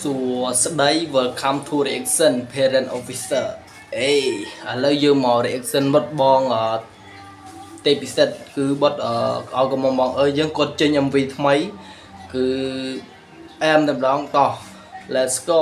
សួស្តី welcome to reaction parent officer ឥឡូវយើងមក reaction បត់បងទេពិសិដ្ឋគឺបត់ឲ្យកំងបងអើយយើងគាត់ចេញ MV ថ្មីគឺអែមតែម្ដងតោះ let's go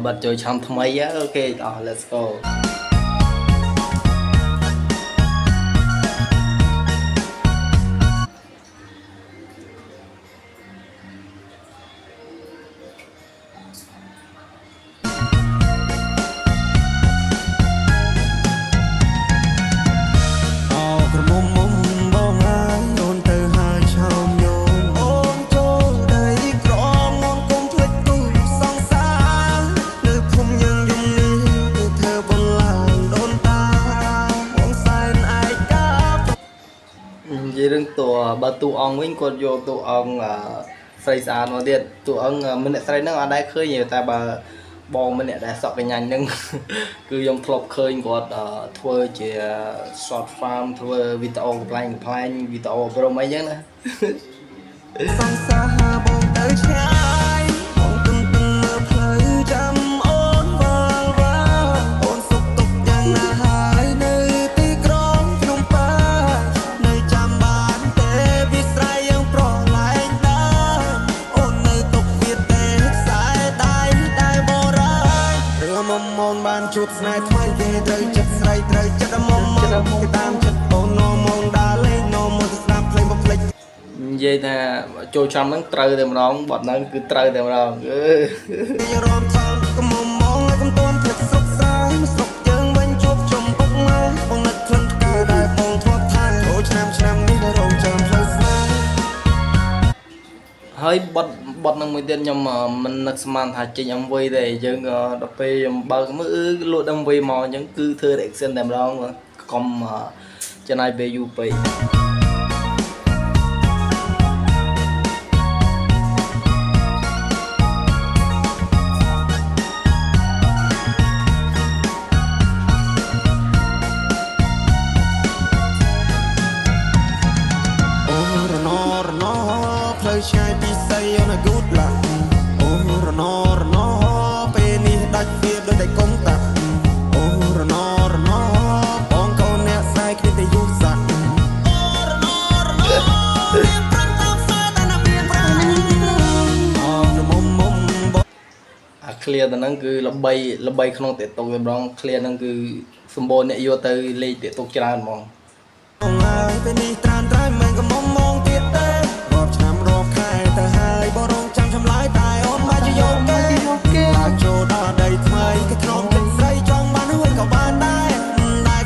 bật chơi trong thầm ấy á ok let's go rừng tụi bà tụi ông mình còn vô tụi ông xây xa nó điện tụi ông mình lại xây nó ở đây khơi nhiều ta bà bong mình lại đã sọt cái nhanh nhưng cứ dùng thọc khơi còn thua chỉ short farm thua video plan video pro mấy chứ nữa chút này thay về đời chất say trời chất âm mong cái tam chất ôn no mong đã lên no mong cái snap play một play vậy nè trôi trong nó trời thì mà nó bọt nó cứ trời thì mà nó hơi bật năng mới tiền nhưng mà mình nặc man thà trên MV để dương đọc về bao mới lụa MV mò những cứ thưa để xem đèm đó còn trên này về UP chai đi say on a good luck oh no pe ni đạch phía đôi đại công tập oh no bong câu nè sai khi tay du sạch clear តែហ្នឹងគឺល្បីក្នុង TikTok ម្ដង clear ហ្នឹងគឺសម្បូរអ្នកយកទៅលេង TikTok ច្រើនហ្មងពេលនេះត្រានត្រៃមិនកំមងទៀតទេរាប់ឆ្នាំរាប់ខែទៅហើយបរងចាំឆ្លើយតែអូនមកយកគេឡើងចូលដល់ដីថ្មីគេក្នុងចិត្តស្រីចង់បានហួយក៏បានដែរ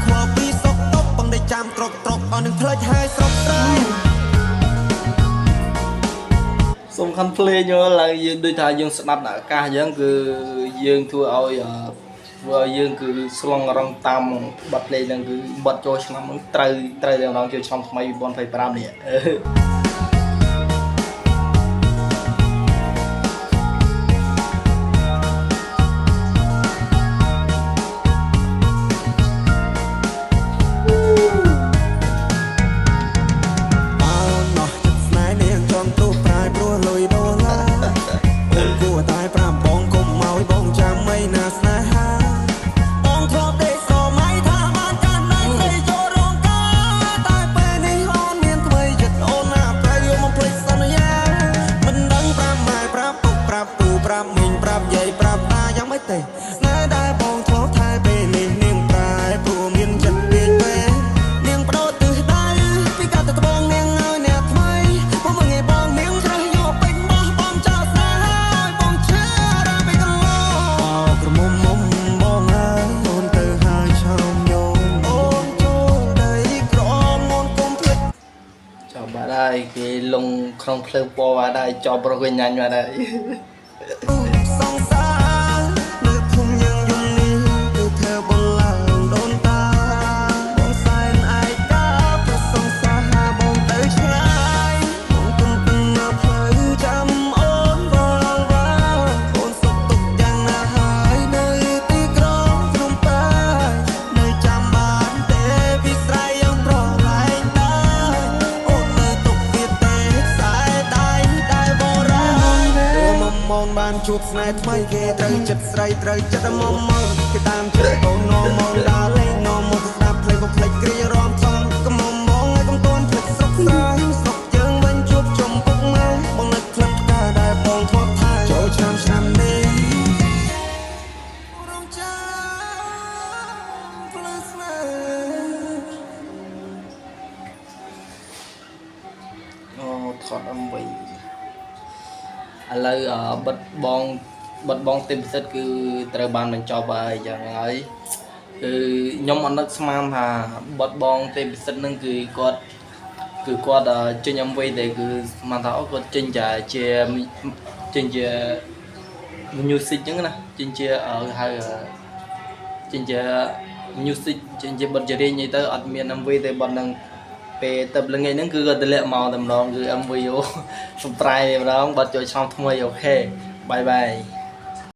ខ្វល់ពីសុកតុកបងได้ចាំត្រកអស់នឹងផ្លេចហើយស្រុកស្រីសំខាន់ភ្លេងយកឡើងយើងដូចថាយើងស្ដាប់អាកាសអញ្ចឹងគឺយើងធ្វើឲ្យយើងគឺស្លងរងតាមបាត់ភ្លេងហ្នឹងគឺបាត់ចូលឆ្នាំហ្នឹងត្រូវតែម្ដងចូលឆ្នាំថ្មី2025នេះគេលងក្នុងភ្លើងពណ៌បាទហើយចោលប្រុសវិញញ៉ាញ់បាទហើយបង បានជួបស្នេហ៍ថ្មីគេត្រូវចិត្តស្រីត្រូវចិត្តមកមកគេតាមចិត្តកូននោមកដើរលេងនោមកស្ដាប់ភ្លេងបំភ្លេចគ្រារំសំកុំមកឲ្យកុំតន់ភ្លេចស្រុកស្រែស្រុកយើងវិញជួបជុំពុកម៉ែបងនឹកក្លិនផ្កាដែលបងធ្លាប់ថែចូលឆ្នាំនេះរំចាំផ្លូវស្នេហ៍អូថតអំបីឥឡូវបិទបងទេពពិសិដ្ឋគឺត្រូវបានបញ្ចប់ហើយយ៉ាងហើយគឺខ្ញុំអត់នឹកស្មានថាបិទបងទេពពិសិដ្ឋនឹងគឺគាត់ចេញ MV តែគឺស្មានថាគាត់ចេញជា music ចឹងណាចេញជាហៅចេញជា music ចេញជាបទចម្រៀងអីទៅអត់មាន MV ទេបទនឹងពេលទៅល្ងាចហ្នឹងគឺគាត់តម្លាក់មកតែម្ដងគឺ MV អូ surprise ម្ដងបាត់ចូលឆ្នាំថ្មីអូខេបាយបាយ